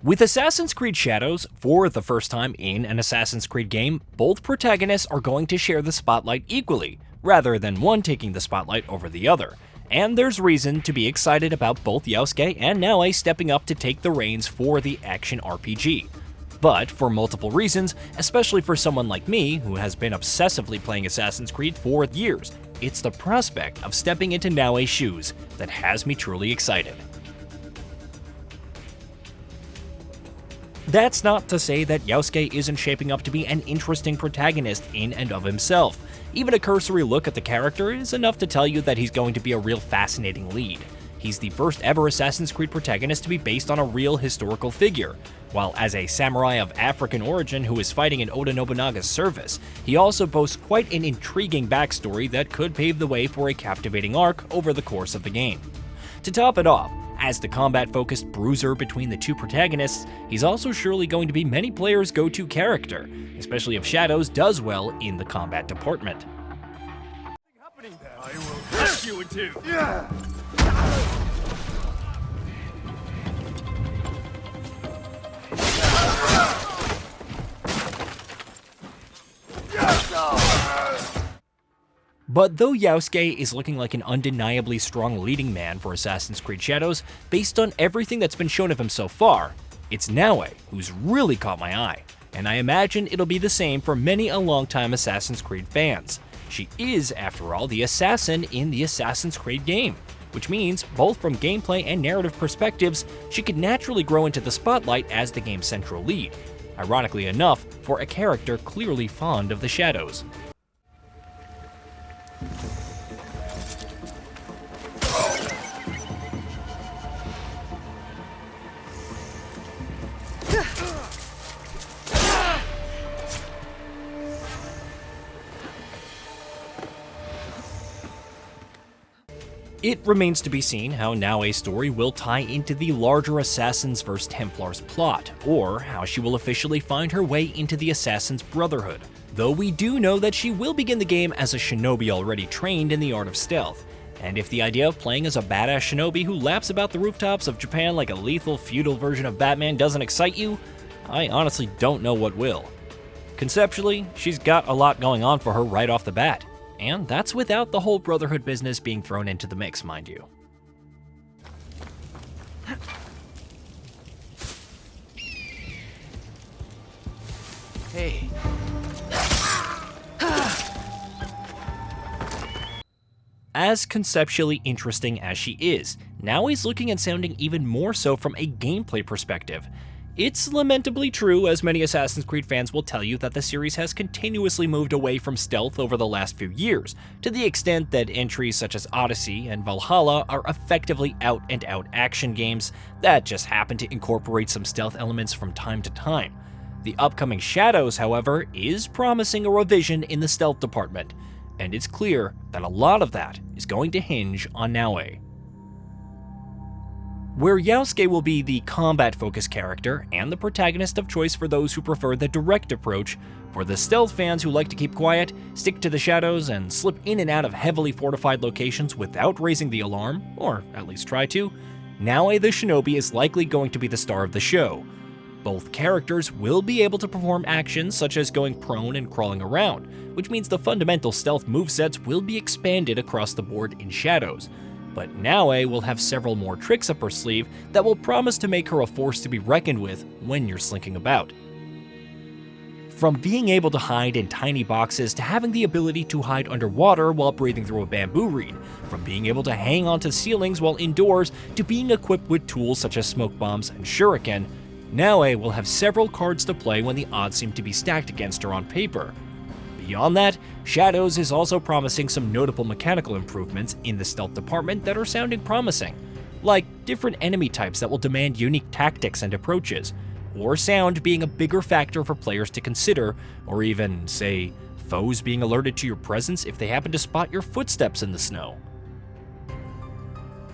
With Assassin's Creed Shadows, for the first time in an Assassin's Creed game, both protagonists are going to share the spotlight equally, rather than one taking the spotlight over the other. And there's reason to be excited about both Yasuke and Naoe stepping up to take the reins for the action RPG. But for multiple reasons, especially for someone like me who has been obsessively playing Assassin's Creed for years, it's the prospect of stepping into Naoe's shoes that has me truly excited. That's not to say that Yasuke isn't shaping up to be an interesting protagonist in and of himself. Even a cursory look at the character is enough to tell you that he's going to be a real fascinating lead. He's the first ever Assassin's Creed protagonist to be based on a real historical figure, while as a samurai of African origin who is fighting in Oda Nobunaga's service, he also boasts quite an intriguing backstory that could pave the way for a captivating arc over the course of the game. To top it off, as the combat-focused bruiser between the two protagonists, he's also surely going to be many players' go-to character, especially if Shadows does well in the combat department. I will crush you in two. But though Yasuke is looking like an undeniably strong leading man for Assassin's Creed Shadows, based on everything that's been shown of him so far, it's Naoe who's really caught my eye, and I imagine it'll be the same for many a longtime Assassin's Creed fans. She is, after all, the assassin in the Assassin's Creed game, which means, both from gameplay and narrative perspectives, she could naturally grow into the spotlight as the game's central lead, ironically enough for a character clearly fond of the Shadows. It remains to be seen how Naoe's story will tie into the larger Assassins vs Templars plot, or how she will officially find her way into the Assassins Brotherhood, though we do know that she will begin the game as a shinobi already trained in the art of stealth. And if the idea of playing as a badass shinobi who laps about the rooftops of Japan like a lethal feudal version of Batman doesn't excite you, I honestly don't know what will. Conceptually, she's got a lot going on for her right off the bat. And that's without the whole Brotherhood business being thrown into the mix, mind you. Hey. As conceptually interesting as she is, Naoe's looking and sounding even more so from a gameplay perspective. It's lamentably true, as many Assassin's Creed fans will tell you, that the series has continuously moved away from stealth over the last few years, to the extent that entries such as Odyssey and Valhalla are effectively out-and-out action games that just happen to incorporate some stealth elements from time to time. The upcoming Shadows, however, is promising a revision in the stealth department, and it's clear that a lot of that is going to hinge on Naoe. Where Yasuke will be the combat-focused character and the protagonist of choice for those who prefer the direct approach, for the stealth fans who like to keep quiet, stick to the shadows, and slip in and out of heavily fortified locations without raising the alarm, or at least try to, Naoe the Shinobi is likely going to be the star of the show. Both characters will be able to perform actions such as going prone and crawling around, which means the fundamental stealth movesets will be expanded across the board in Shadows. But Naoe will have several more tricks up her sleeve that will promise to make her a force to be reckoned with when you're slinking about. From being able to hide in tiny boxes to having the ability to hide underwater while breathing through a bamboo reed, from being able to hang onto ceilings while indoors to being equipped with tools such as smoke bombs and shuriken, Naoe will have several cards to play when the odds seem to be stacked against her on paper. Beyond that, Shadows is also promising some notable mechanical improvements in the stealth department that are sounding promising, like different enemy types that will demand unique tactics and approaches, or sound being a bigger factor for players to consider, or even, say, foes being alerted to your presence if they happen to spot your footsteps in the snow.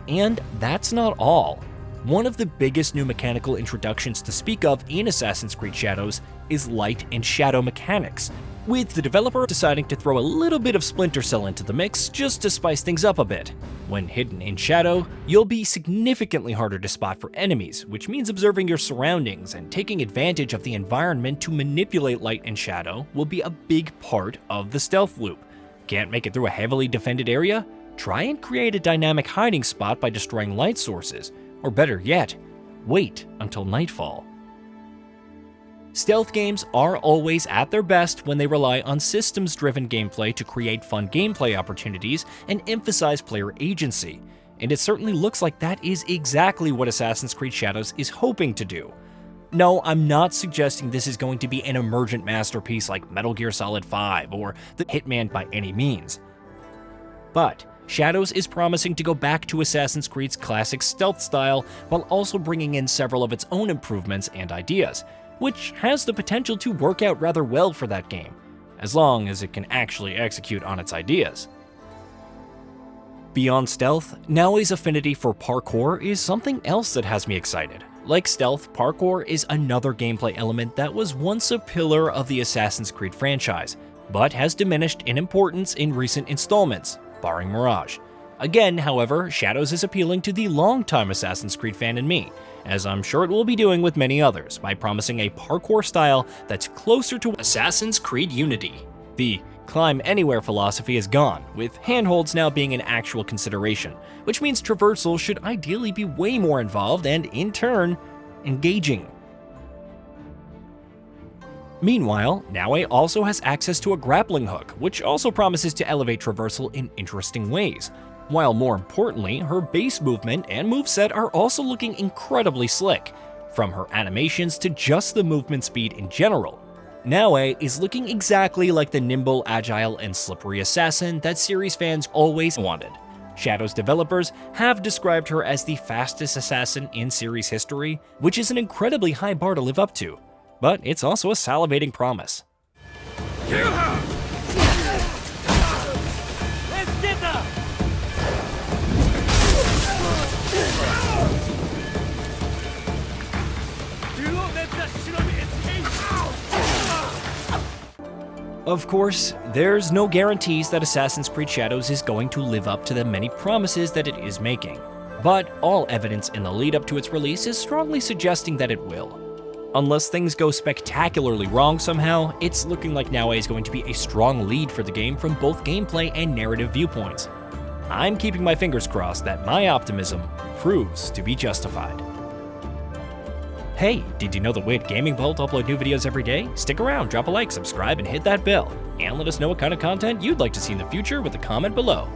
And that's not all. One of the biggest new mechanical introductions to speak of in Assassin's Creed Shadows is light and shadow mechanics. with the developer deciding to throw a little bit of Splinter Cell into the mix just to spice things up a bit. When hidden in shadow, you'll be significantly harder to spot for enemies, which means observing your surroundings and taking advantage of the environment to manipulate light and shadow will be a big part of the stealth loop. Can't make it through a heavily defended area? Try and create a dynamic hiding spot by destroying light sources, or better yet, wait until nightfall. Stealth games are always at their best when they rely on systems-driven gameplay to create fun gameplay opportunities and emphasize player agency, and it certainly looks like that is exactly what Assassin's Creed Shadows is hoping to do. No, I'm not suggesting this is going to be an emergent masterpiece like Metal Gear Solid 5 or The Hitman by any means. But Shadows is promising to go back to Assassin's Creed's classic stealth style while also bringing in several of its own improvements and ideas, which has the potential to work out rather well for that game, as long as it can actually execute on its ideas. Beyond stealth, Naoe's affinity for parkour is something else that has me excited. Like stealth, parkour is another gameplay element that was once a pillar of the Assassin's Creed franchise, but has diminished in importance in recent installments, barring Mirage. Again, however, Shadows is appealing to the longtime Assassin's Creed fan in me, as I'm sure it will be doing with many others, by promising a parkour style that's closer to Assassin's Creed Unity. The climb anywhere philosophy is gone, with handholds now being an actual consideration, which means traversal should ideally be way more involved and, in turn, engaging. Meanwhile, Naoe also has access to a grappling hook, which also promises to elevate traversal in interesting ways, while more importantly, her base movement and moveset are also looking incredibly slick, from her animations to just the movement speed in general. Naoe is looking exactly like the nimble, agile, and slippery assassin that series fans always wanted. Shadows developers have described her as the fastest assassin in series history, which is an incredibly high bar to live up to, but it's also a salivating promise. Of course, there's no guarantees that Assassin's Creed Shadows is going to live up to the many promises that it is making, but all evidence in the lead up to its release is strongly suggesting that it will. Unless things go spectacularly wrong somehow, it's looking like Naoe is going to be a strong lead for the game from both gameplay and narrative viewpoints. I'm keeping my fingers crossed that my optimism proves to be justified. Hey, did you know that we at GamingBolt upload new videos every day? Stick around, drop a like, subscribe, and hit that bell. And let us know what kind of content you'd like to see in the future with a comment below.